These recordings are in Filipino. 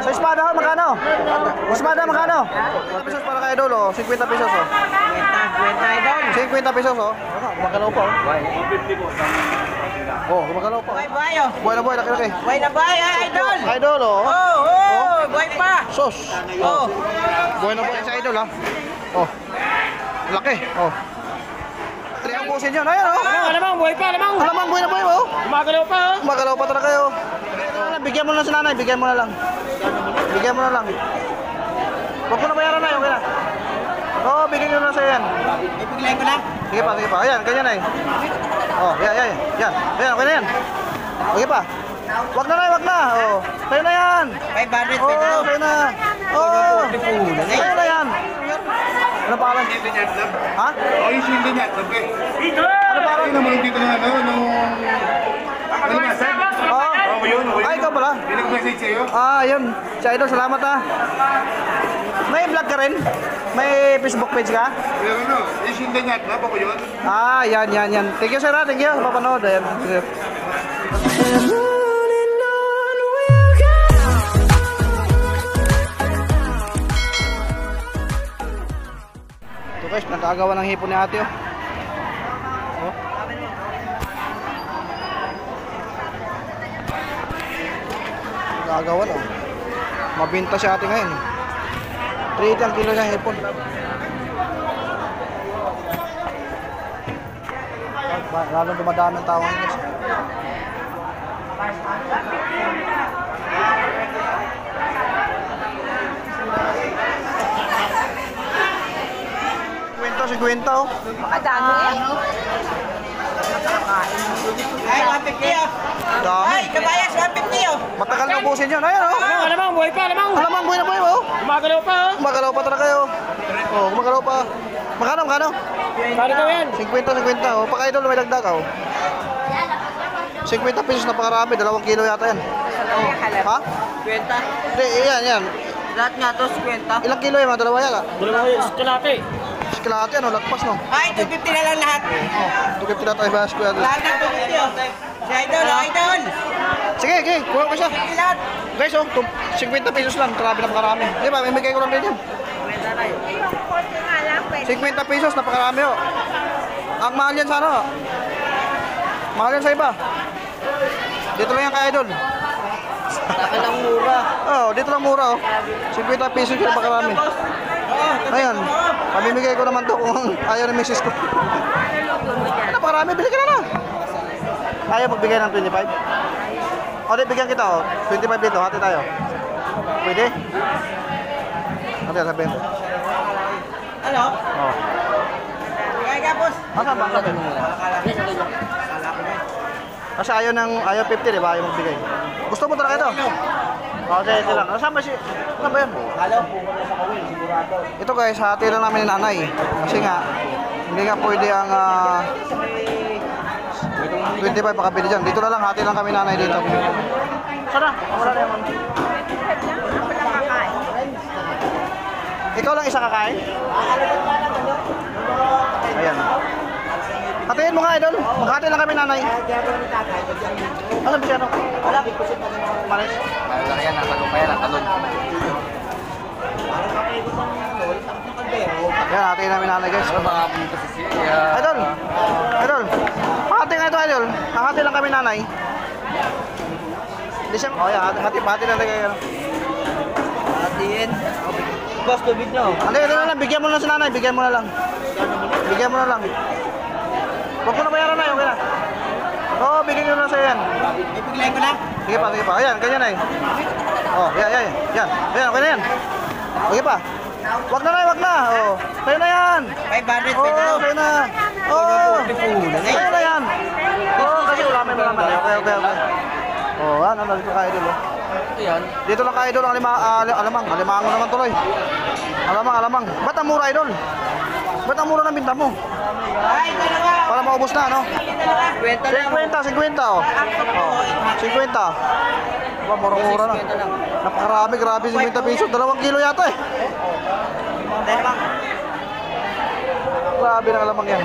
Sa espada ho, magkano? Espada, magkano? 50 pesos para kay Idol, oh. 50 pesos, oh. 50 pesos, oh. Magkano po, oh. 150 po. Oh, magkano po. Buhay, oh. Buhay na buhay, laki-laki. Buhay na buhay, Idol. Idol, oh. Buhay pa. Sos. Oh. Buhay na buhay sa Idol, ha. Oh. Laki, oh. 3 ang pusin yun, ayan, oh. Alamang, buhay pa, alamang. Alamang, buhay na buhay, oh. Gumagalaw pa, oh. Magalaw pa talaga kayo. Bigyan mo na si nanay, bigyan mo na lang. Bigyan mo na lang. Huwag mo na bayaran na, okay na. Oo, bigyan nyo na sa'yo yan. Ipiglayin ko na. Sige pa. Ayan, ganyan na eh. Oh, yan. Ayan, okay na yan. Okay pa. Wag na. Oh, sa'yo na yan. 500 Oh, pesos. sa'yo na. Oh, sa'yo na yan. Ano pangalan? Ha? Oh, yung shielding niya, sabi. Ano pangalan? Ay, naman dito na nung... Oh, yun. ay, ikaw pala. Hindi nag-message sa'yo. Yun. Si Idol, salamat ha. May vlog ka rin? May Facebook page ka? Pero ano, yung shielding niya, napa ko yun. Yan. Thank you, sir. Thank you. Papanood. Ayan. Ito guys, nagkagawa ng hipon ni ate, oh. Nagkagawa, oh. Mabinta si ate ngayon. 3 ang kilo ng hipon. Lalong dumadami ang tawang guys. Kwenta, oh. Makadami eh. Ay, 150 oh. Dami. Ay, kabayas, 150 oh. Matagal na ubusin yun. Ayan, oh. Alamang, buhay pa, alamang. Alamang, buhay na buhay, oh. Gumagalaw pa, oh. Gumagalaw pa talaga kayo. Oh, gumagalaw pa. Magkano? Kano daw yan? 50, oh. Paka Idol, may dagdag, oh. 50 pesos, napakarami. 2 kilo yata yan. Ha? 50. Hindi, yan. Lahat nga to, 50. Ilang kilo yan, mga dalawa yan, ah. Dalawa yung kalate. Kalahati, ano, lagpas, no? Ay, 250 na lang lahat. 250 na tayo, ba, Kuya Idol. Lahat ng 250 oh. Si Idol, Idol. Sige, kulang pa siya. Lahat. Guys, oh, 50 pesos lang. Grabe, napakarami. Di ba, may bigay ko lang din yan. 50 pesos, napakarami, oh. Ang mahal yan sa ano, oh. Mahal yan sa iba. Dito lang yan kay Idol. Taka lang mura. Oh, dito lang mura, oh. 50 pesos yung napakarami. Ayan, pamimigay ko naman to kung ayaw ng misis ko. Napakarami, bili ka na. Ayaw magbigay ng 25? O, di, bigyan kita, oh. 25 dito, hati tayo. Pwede? Hati, sabihin mo. Ano? Oh. Kaya ka, boss. Asan ba? Sabihin mo. Kasi ayaw 50, di ba? Ayaw magbigay. Gusto mo talaga ito? O, ito lang. Saan ba ba yan? Ito guys, hati lang namin ni nanay. Kasi nga, hindi nga pwede ang 25 pakabili dyan. Dito na lang, hati lang kami nanay dito. Sana? Wala na yaman. Ikaw lang isa kakain? Ayan. Hatiin mo nga, Idol. Maghati lang kami nanay. Ano ba siya, no? Malis. Malaki yan, natalong pa yan, natalong. Yan, hatiin namin nanay guys. Makapunta si Siya. Idol! Hati nga ito, Idol. Hati lang kami nanay. Hindi siya, oh yan, hati lang kayo. Hatiin. Boss, tubig nyo. Ano na lang, bigyan mo na lang si nanay, bigyan mo na lang. Bigyan mo na lang. Huwag mo na bayaran na, okay na. Oo, bigyan nyo na sa'yo yan. Ipiglayin ko na. Sige pa. Ayan, ganyan na eh. Oh, yan. Ayan, okay na yan. Okay pa. Wag na. Oh, sa'yo na yan. 500 Oh, pesos. sa'yo na. Oh, sa'yo na yan. Oh, kasi wala may malaman. Okay. Oh, ano, dito ka, Idol, oh. Dito lang ka, Idol, ang alamang. Alimango naman tuloy. Alamang. Ba't ang mura, Idol? Ba't ang mura ng binta mo? Ay, dalawa. Para maubos na, no? 50 lang. 50, oh. 50. Ba, mura-mura na. Napakarami, grabe 50 pesos. 2 kilo yata eh. Dalawang. Grabe na alamang yan.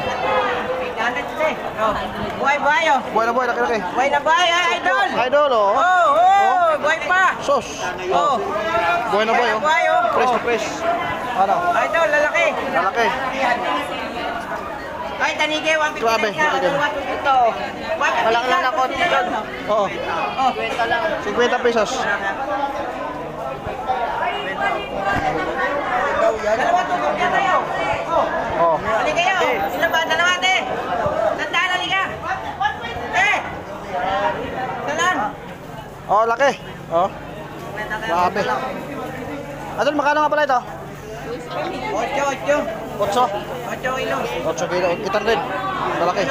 800 eh. Buhay, oh. Buhay na buhay, laki-laki. Buhay na buhay, Idol. Idol, oh. Oh. sos. Oh. Buhay na buhay, oh. Buhay, oh. Fresh na fresh. Ano? Idol, lalaki. Lalaki. Ay, tanigay, 150 Grabe, na. lalaki. Ito. Malaki lang ako dito. Oo. Oh, 20 lang. 50 pesos. Dalawa tubog yan tayo. Oh. Oh. Hali kayo. Sila ba? Dalawa, te. Tandaan, hali ka. Te. Dalan. Oh, laki. Oh. Grabe. Adol, magkano nga pala ito? 8. 8. 8 kilo. 8 kilo. Itan rin. Malaki.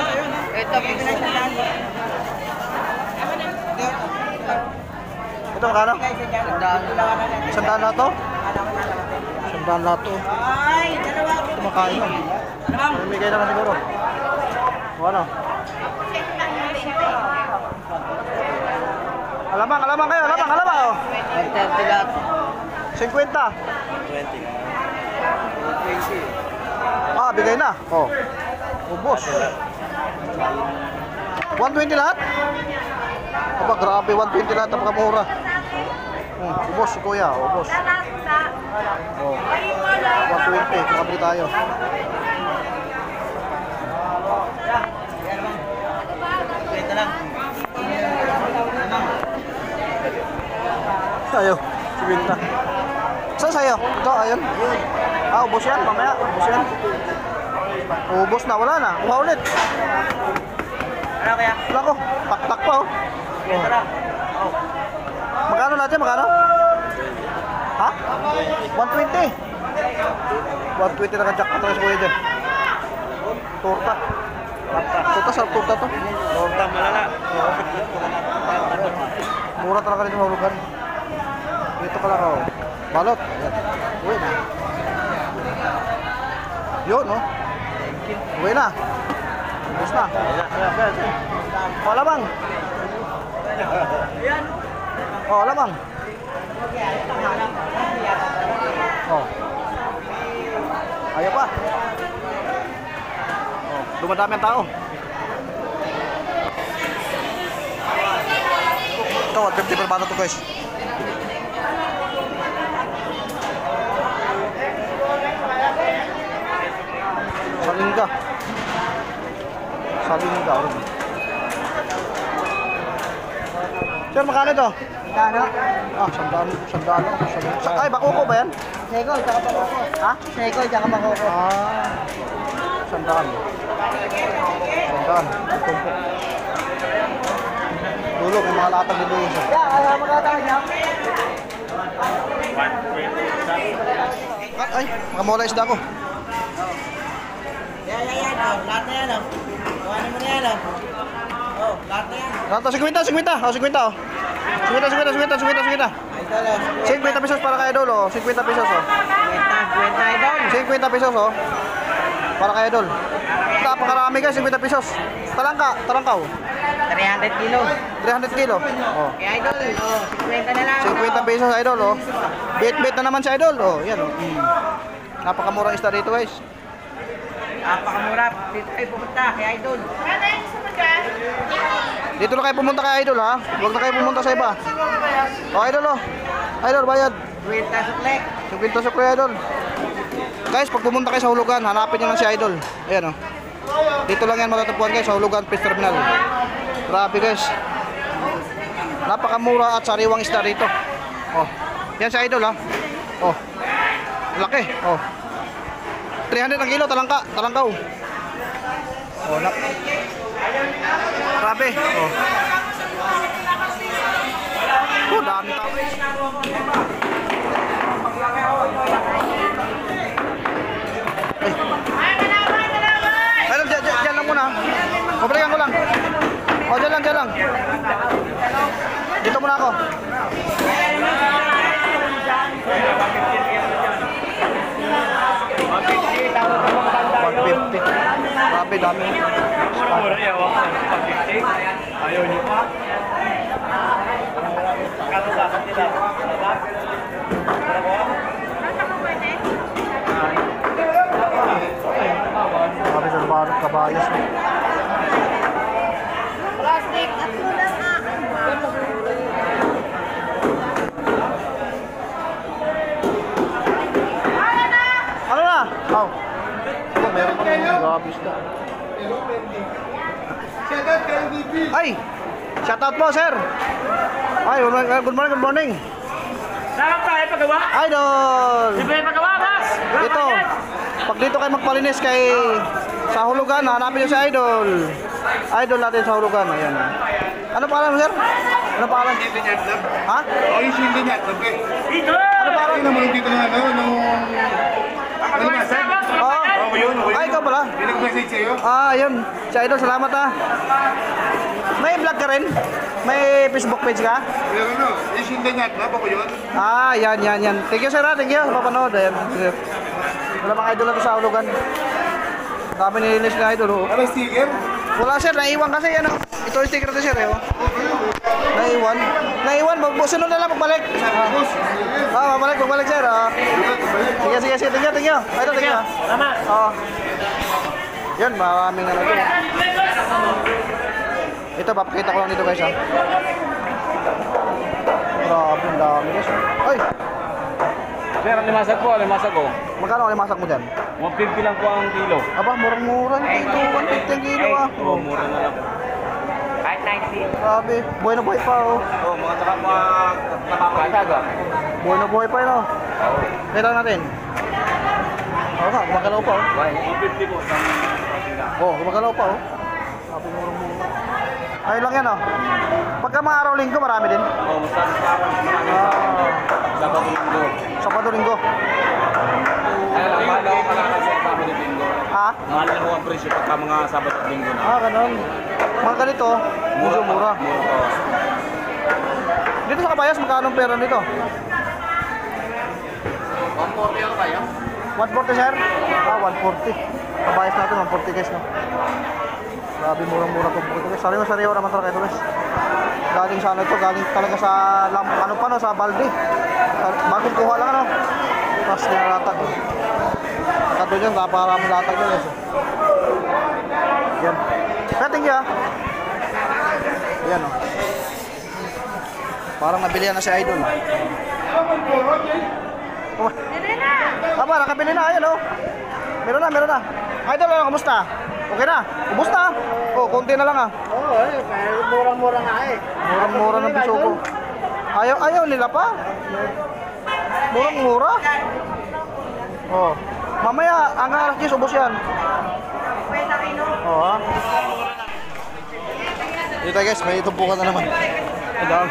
Ito, bigyan na yan. Ito magkano? Sandaan. 100 na to? 100 na to. Ay, dalawa. Ito makain lang. Mamigay naman siguro. O ano? Alamang kayo. Alamang. Oh. 130 lahat. 50. Ah, bigay na. Oh. Ubos. 120 lahat? Aba, grabe. 120 lahat. Napakamura. Ubos si kuya. Ubos. Oh. 120. Makabili tayo. Ito lang. Ayo, sibinta. Saan sa'yo? Ito, ayun. Ah, ubos yan. Mamaya, ubos yan. Ubos na, wala na. Kuha ulit. Ano kaya? Wala ko. Tak-tak pa, oh. Ito lang. Oh. Magkano lahat yan? Magkano? Ha? 120. 120 na ka-jack pa sa kuya dyan. Torta. Torta, sarap torta to. Torta malala. Mura talaga rin yung hulugan. Dito ka lang, oh. Balot. Ayan. Uwi na. Yun, oh. Uwi na. Ubus na. O, lamang. O, lamang. O. Ayaw pa. O, dumadami ang tao. Ito, 150 per bano to, guys. Salingga. Sir, magkano ito? Magkano? Ah, sandaan. Ay, bakuko ba yan? Sekoy, tsaka bakoko. Ha? Sekoy, tsaka bakoko. Ah, sandaan. Tumpok. Dulo, may mga latag dito yun, sir. Yeah, magkatawa niya. Ay, makamula isda ko. Yan. Oh, lahat na yan, oh. Kuhanin mo na yan, oh. Oh, lahat na yan. Rato, 50. Oh, 50, oh. 50. Idol, oh. 50 pesos para kay Idol, oh. 50 pesos, oh. 20, idol. 50 pesos, oh. Para kay Idol. Napakarami guys, 50 pesos. Talangkaw. 300 kilo. 300 kilo. Oh. Kaya idol, oh, 50 na lang. 50 pesos, Idol, oh. Bet na naman si Idol, oh. Yan, oh. Napakamurang isda dito, guys. Napakamura. Dito kayo pumunta, kaya idol. Dito na kayo pumunta kay Idol, ha. Huwag na kayo pumunta sa iba. Oh, Idol, oh. Idol, bayad. 20 suklek. 50 sa kuya, Idol. Guys, pag pumunta kayo sa hulugan, hanapin nyo lang si Idol. Ayan, oh. Dito lang yan matatagpuan guys, sa hulugan, Fish Terminal. Grabe guys. Napakamura at sariwang isda rito. Oh. Yan si Idol, ha. Oh. Laki. Oh. 300 ang kilo, talangkaw. Oh, grabe. Oh. Oh, dami tao. Ay, dyan lang muna. Pabalikan ko lang. O, dyan lang. Dito muna ako. 150. Grabe, dami. Ayaw niyo pa. Grabe sa barot, kabayas. Plastic, at lang Ay! Shout out po, sir. Ay, good morning, good morning. Sarap tayo pagawa? Idol! Libre pagawa, boss! Ito, pag dito kayo magpalinis kay sa hulugan, hanapin nyo si Idol. Idol natin sa hulugan, ayan. Ano pangalan mo, sir? Ano pangalan? Hindi niya atlab. Ha? O yung hindi niya atlab eh. Dito! Ano pangalan? Ay, naman dito na ano, nung... Ano ba, sir? Oo. Oo, yun. Ay, ikaw pala. May nag-message sa'yo. Ah, yun. Si Idol, salamat ha. May vlog ka rin? May Facebook page ka? Pero ano, yung hindi niya atlab ako yun. Ah, yan. Thank you, sir ha. Thank you. Papanood. Ayan. Sige. Wala mga idol natin sa hulugan. Dami nilinis ni Idol. Oh. Ano, sticker? Wala, sir. Naiwan kasi yan. Oh. Ito yung sticker natin, sir. Eh, oh. Naiwan. Sunod na lang magbalik. Magbalik, sir. Sige. Thank you. Idol, thank you. Tama! Oo. Yan, maraming ano ito. Ito, papakita ko lang dito guys ha. Grabe, ang dami guys. Ay! Sir, limasag ko. Magkano ang limasak mo dyan? 150 lang po ang kilo. Aba, murang-mura dito. 150 ang kilo ah. Oo, mura na lang. Kahit 90. Grabe, buhay na buhay pa oh. Oo, mga saka mga napapakasaga. Buhay na buhay pa yun oh. Kailan natin? Oo nga, gumagalaw pa oh. 150 po. Oo, gumagalaw pa oh. Grabe, murang-mura. Ayun lang yan oh. Pagka mga araw-linggo, marami din. Oo, basta Sabado linggo. Sabado linggo. Kaya lang, mahal ako kalakad sa Sabado linggo. Ha? Mahal na mo ang presyo pagka mga Sabado linggo na. Ah, ganun. Mga ganito, medyo mura. Mura. Dito sa Kabayas, magkano ang pera nito? 140 ang kaya? 140 sir? Ah, 140. Kabayas natin, 140 guys no. Grabe, murang-mura po ito guys. Sariwa naman talaga ito guys. Galing sa ano ito, galing talaga sa ano pa no, sa balde. Bagong kuha lang ano. Tapos nilalatag. Kato dyan, napakarami latag yun guys. Yan. Kaya thank you ah. Yan o. Parang nabilihan na si Idol. Aba, nakabili na. Ayan o. Meron na. Idol, ano, kamusta? Okay na? Ubus na? Oh, konti na lang ah. Oo, murang-mura nga eh. Murang-mura ng piso ko. Ayaw nila pa. Murang-mura. Oh. Mamaya, ang alas 10, ubos yan. Oh, ha? Dito guys, may tumpukan na naman. Ang dami.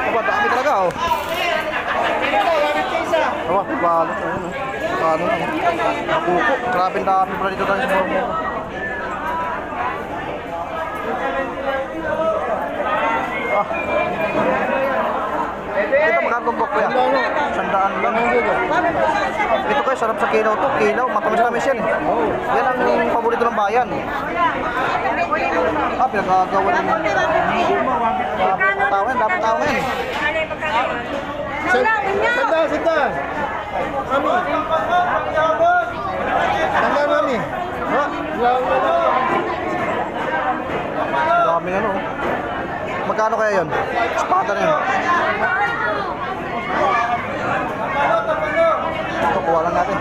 Aba, dami talaga oh. Aba, balot. Ayun oh. Ano na oh. Nakuko. Grabe ang dami pala dito tayo sa murang-mura. Ah. Ito magkatumbok ko yan. 100 lang. Ito kayo, sarap sa kilaw to. Kilaw, matamis-tamis yan. Yan ang paborito ng bayan. Ah, pinagagawa din. Dapat tawin yan. Sanda. Mami. Sanda, mami. Daming ano. Magkano kaya yun? Espada na yun. Ito, kuha lang natin.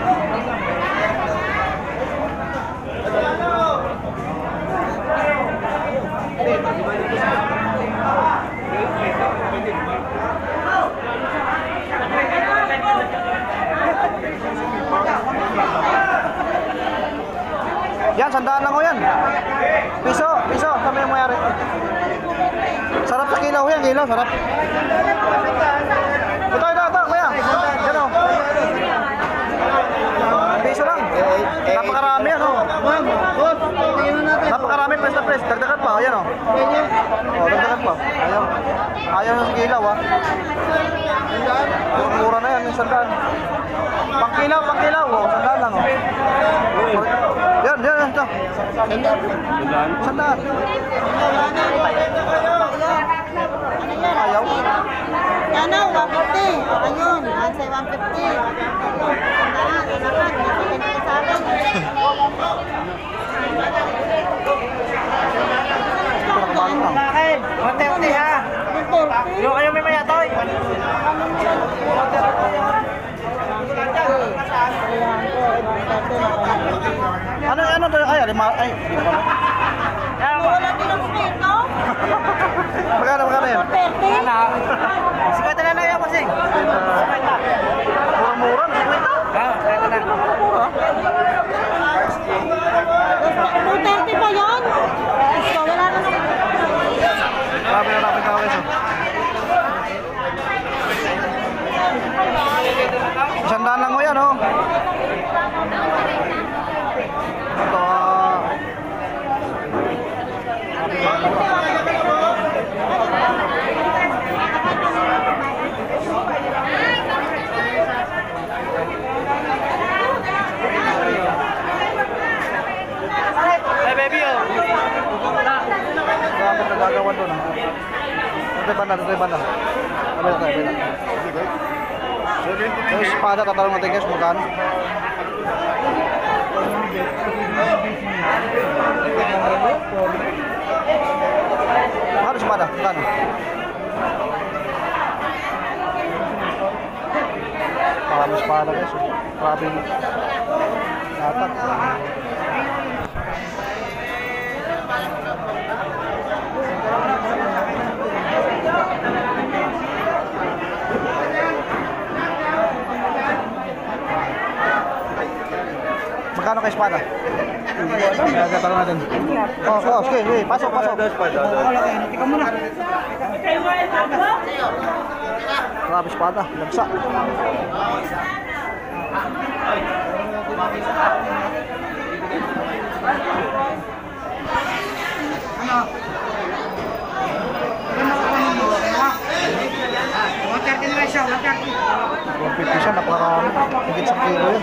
Yan, 100 lang ko yan. Piso, kami yung mayari. Sarap sa kilaw yan, sarap. Ito, kuya. Yan o. Piso lang. Napakarami yan o. Napakarami, press na press. Dagdagan pa, ayan o. Dagdagan pa. Ayaw na sa kilaw ha. Mura na yan, yung 100. Pangkilaw o. 100 lang o. Yan, ito. 100. Ayaw. Ano, 150. Ayun, I'd say 150. Bakit? Unti-unti ha. Yung kayo may mayatoy. Ano to? Ay, di ba? Wala din ang kita. Magkano yan? 30. 50 na lang yan, bossing. Mura-mura, 50. Ah, ito na. 230 pa yun? So, wala na naman. Marami tao guys. Sandaan lang mo yan, oh. Ito, Hey, baby, oh. Grabe nagagawa doon. Ito banda. Kabila. Yung espada, tatanong natin guys, magkano? Magkano espada? Magkano? Marami espada guys. Marami latat. Magkano kay espada? Kaya tanong natin. Sige, pasok. Grabe espada, lagsa. Siya, 150 siya, napakarami. Higit sa kilo yun.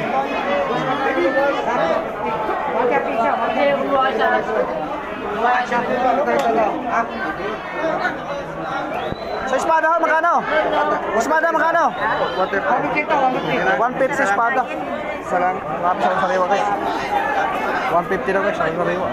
Sa espada ho, magkano? Espada magkano? 150 espada. Salang, marami sa sariwa guys. 150 daw guys, sa sariwa.